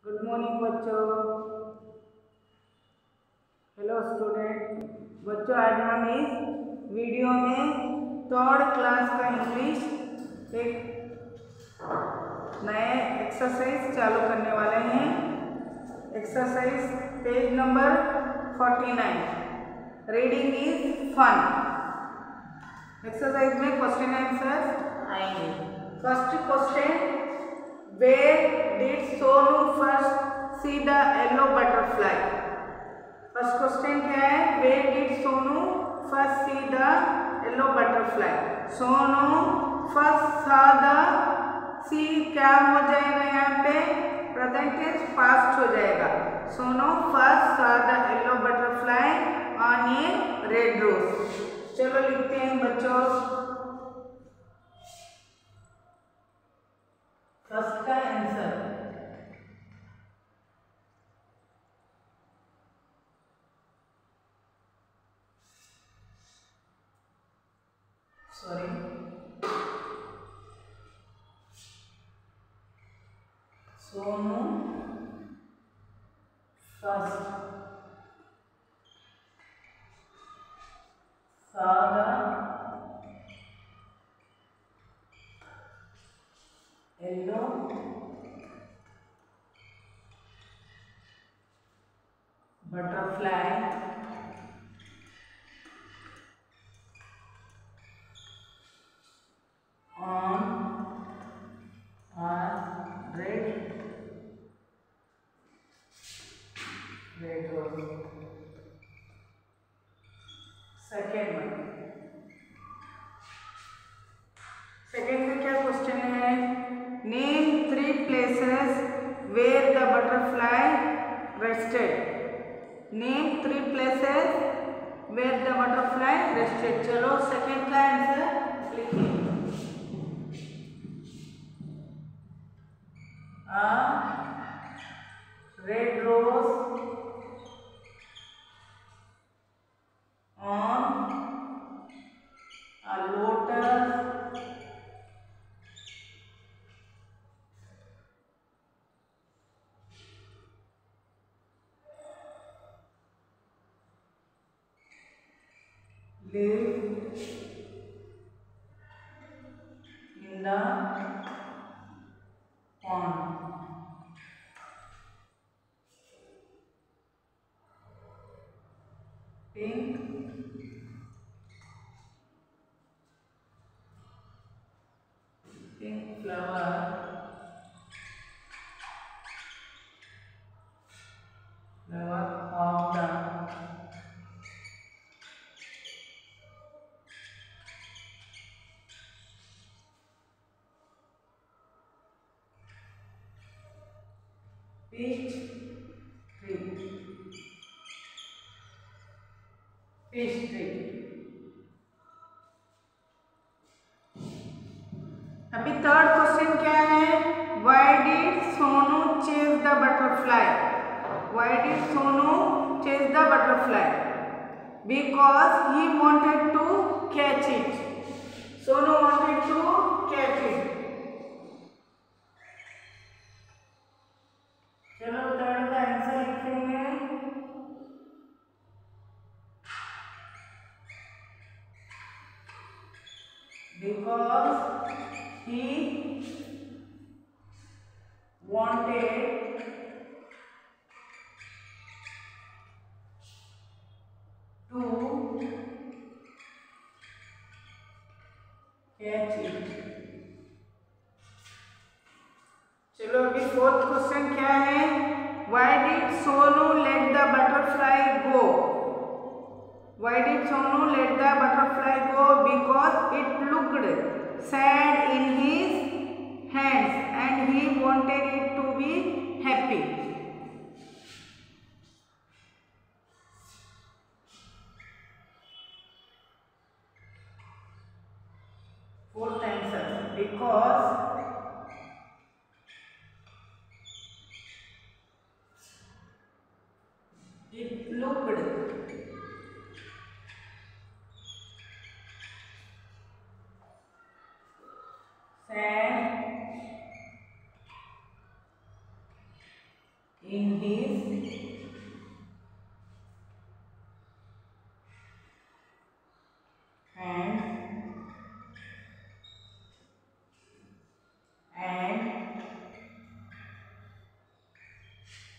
Good morning बच्चों। Hello student. बच्चों आज हम इस वीडियो में थर्ड क्लास का इंग्लिश एक नए एक्सरसाइज चालू करने वाले हैं। Exercise page number 49, reading is fun. Exercise में क्वेश्चन आंसर आएंगे। First question, where did Sonu first see the yellow butterfly? First question क्या है? Where did Sonu first see the yellow butterfly? Sonu first saw the, see क्या हो जाएगा यहाँ पे? Present tense past हो जाएगा। Sonu first saw the yellow butterfly on a red rose. चलो लिखते हैं बच्चों। फर्स्ट का answer, sorry, Sonu first saw the yellow butterfly on a red rose. Second में क्या क्वेश्चन है? Name 3 places where the butterfly rested. Name 3 places where the butterfly rested. चलो second का आंसर लिखिए। A red rose on a lotus leaf in the pond. Pink flower of the peach tree. अभी third question क्या है? Why did Sonu chase the butterfly? Why did Sonu chase the butterfly? Because he wanted to catch it. Sonu wanted to catch it. चलो third का answer लिखेंगे। Because he wanted to catch it. चलो अभी fourth question क्या है? Why did Sonu let the butterfly go? Why did Sonu let the butterfly go? Because it looked sad in his hands and he wanted it to be happy. Fourth answer, because it looked sad in his hand and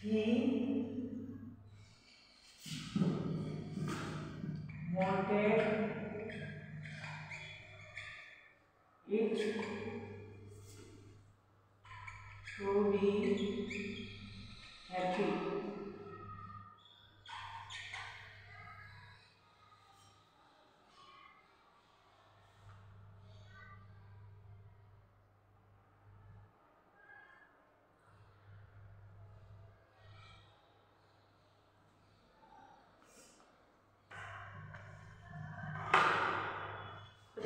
he wanted it to be happy.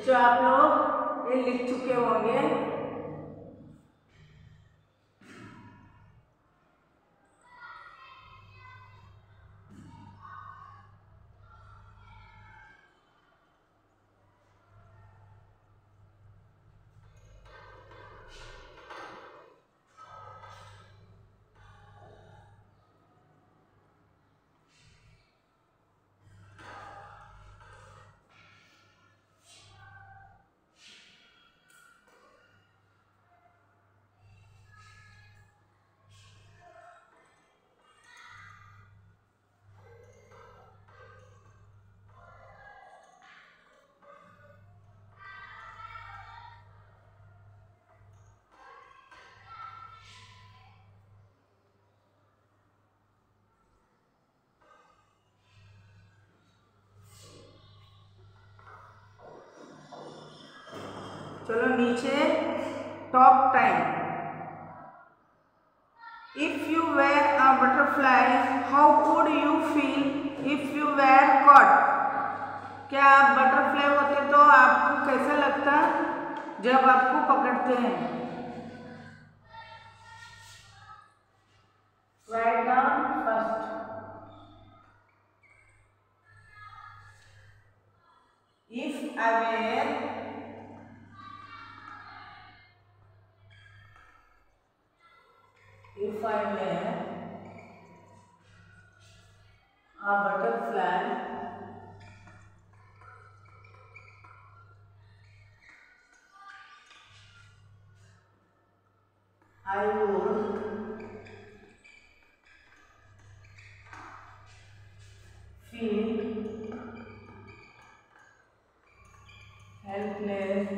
जो आप लोग ये लिख चुके होंगे। चलो नीचे talk time. If you were a butterfly how would you feel if you were caught. क्या आप बटरफ्लाई होते तो आपको कैसा लगता जब आपको पकड़ते हैं। Write down first. If I were if I were a butterfly I would feel helpless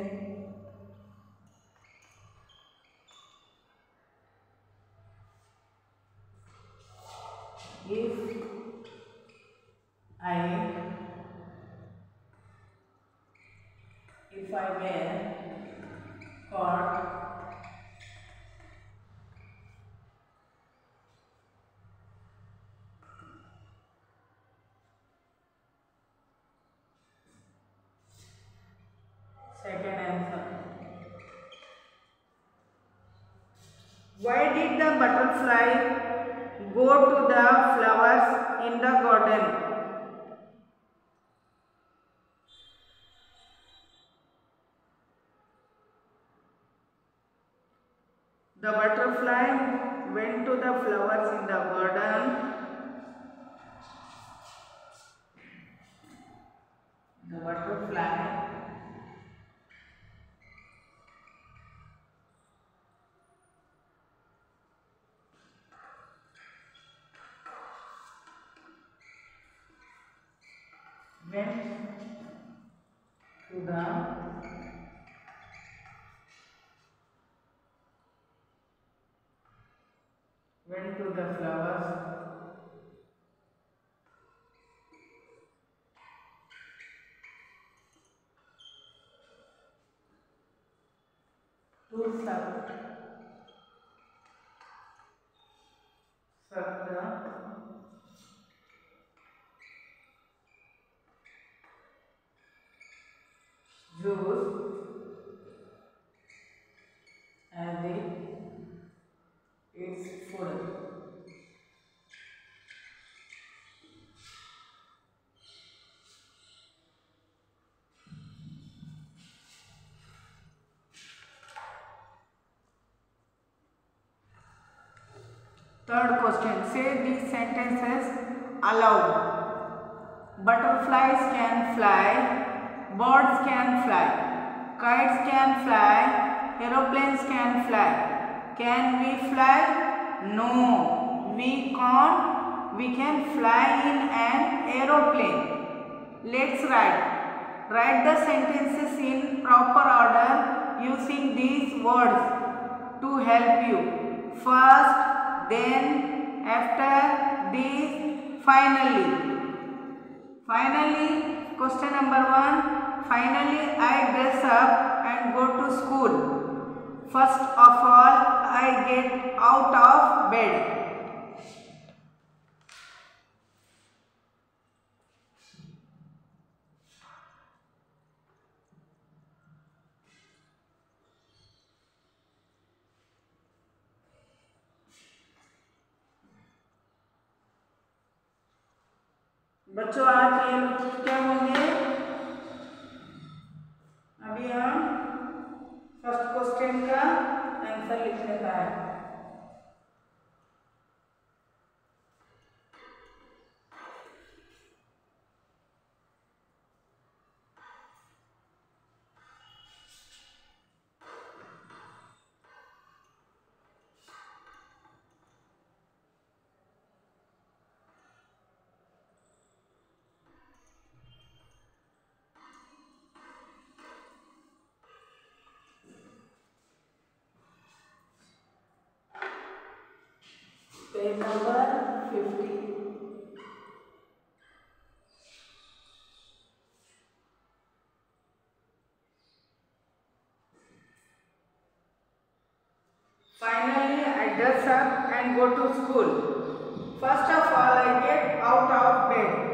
if I were caught second answer. Why did the butterfly go to the flowers in the garden? The butterfly went to the flowers in the garden. The butterfly went to the flowers to suck the juice as its food. Third question. Say these sentences aloud. Butterflies can fly, birds can fly, kites can fly, aeroplanes can fly. Can we fly? No, we can't. We can fly in an aeroplane. Let's write. Write the sentences in proper order using these words to help you. First, then, after, this, finally. Finally, question number 1. Finally, I dress up and go to school. First of all, I get out of bed. बच्चों आज ये क्या होंगे? अभी हम first question का answer लिखने का है। Page number 50। Finally, I dress up and go to school. First of all, I get out of bed.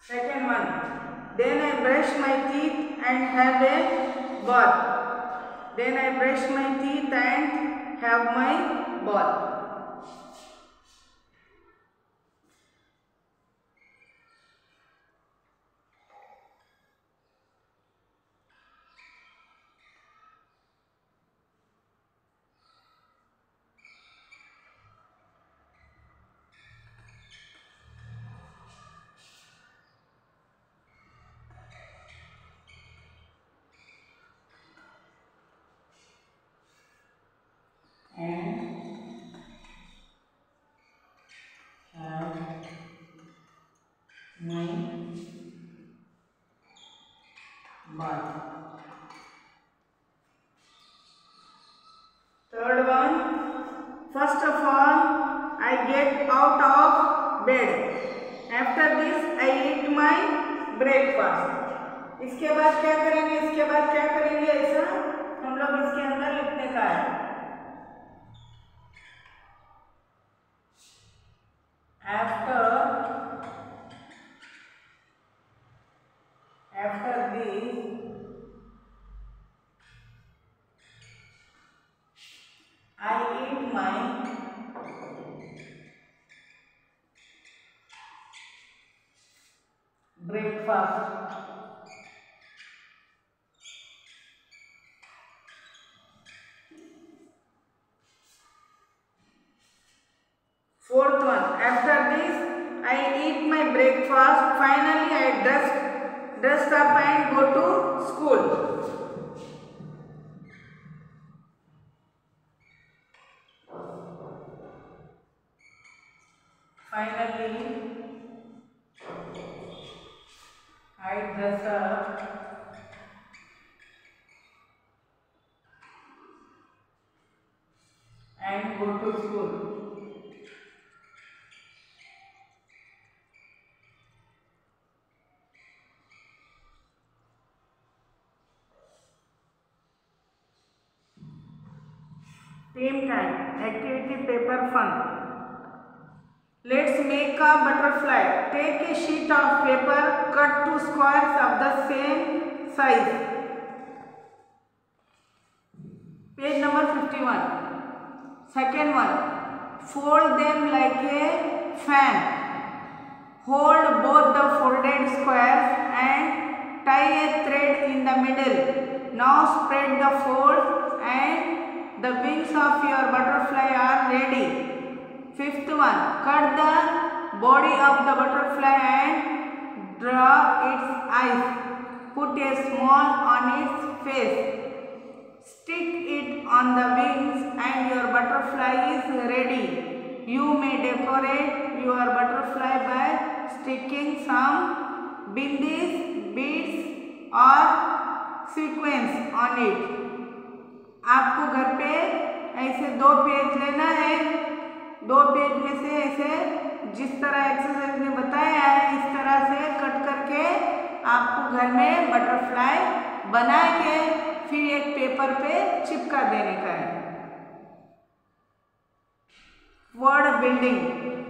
Second one, then I brush my teeth and have a bath. Then I brush my teeth and have my bath. And have my bath. Third one, first of all, I get out of bed. After this, I eat my breakfast. इसके बाद क्या करेंगे? इसके बाद क्या करेंगे? ऐसा हम लोग इसके अंदर लिखने का है। After this, I eat my breakfast. Fourth one, after this, I eat my breakfast. Finally, I dressed up and go to school. Finally, I dress up and go to school. Team time. Activity paper fun. Let's make a butterfly. Take a sheet of paper, cut 2 squares of the same size. Page number 51. Second one. Fold them like a fan. Hold both the folded squares and tie a thread in the middle. Now spread the folds and the wings of your butterfly are ready. Fifth one. Cut the body of the butterfly and draw its eyes. Put a smile on its face. Stick it on the wings and your butterfly is ready. You may decorate your butterfly by sticking some bindis, beads or sequins on it. आपको घर पे ऐसे 2 page लेना है, 2 page में से ऐसे जिस तरह एक्सरसाइज में बताया है इस तरह से कट करके आपको घर में बटरफ्लाई बना के फिर एक पेपर पे चिपका देने का है। Word building.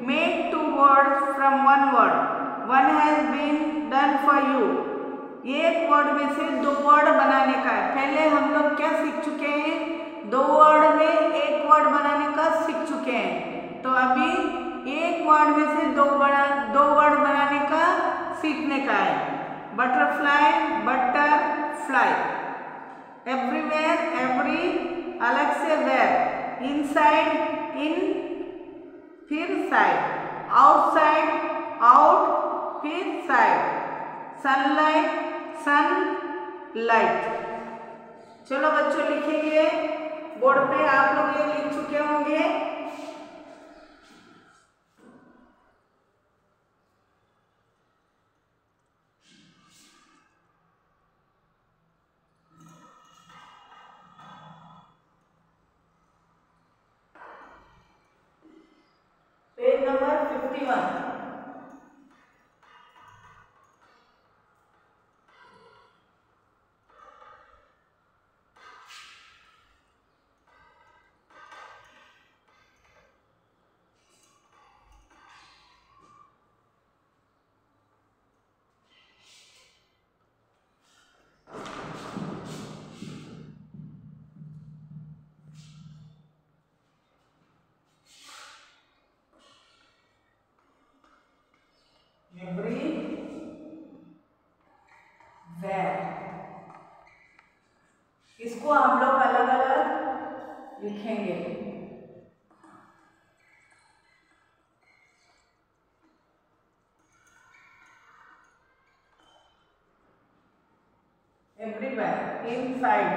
Make 2 words from 1 word. One has been done for you. एक वर्ड में से 2 वर्ड बनाने का है। पहले हम लोग क्या सीख चुके हैं? 2 वर्ड में 1 वर्ड बनाने का सीख चुके हैं। तो अभी एक वर्ड में से 2 वर्ड बनाने का सीखने का है। Butterfly, butterfly. एवरीवेयर, एवरी, अलग से वेयर। इनसाइड, इन, फिर साइड। आउटसाइड, आउट, फिर साइड। Sunlight, sunlight. चलो बच्चों लिखेंगे बोर्ड पे, आप लोग ये लिख चुके होंगे। Page number 51। एवरीवेयर। इसको हम लोग अलग अलग लिखेंगे। एवरीवेयर, इनसाइड,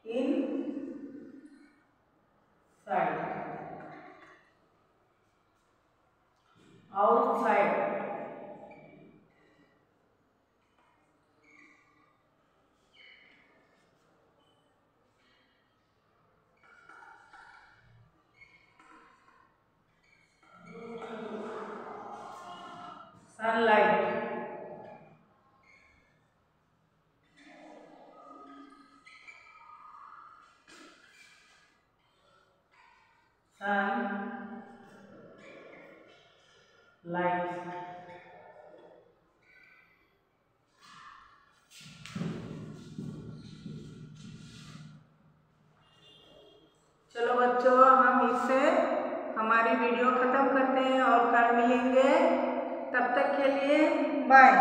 इन साइड, आउटसाइड, सनलाइट, सनलाइट। चलो बच्चों, हम इससे हमारी वीडियो खत्म करते हैं और कल मिलेंगे। तब तक के लिए बाय।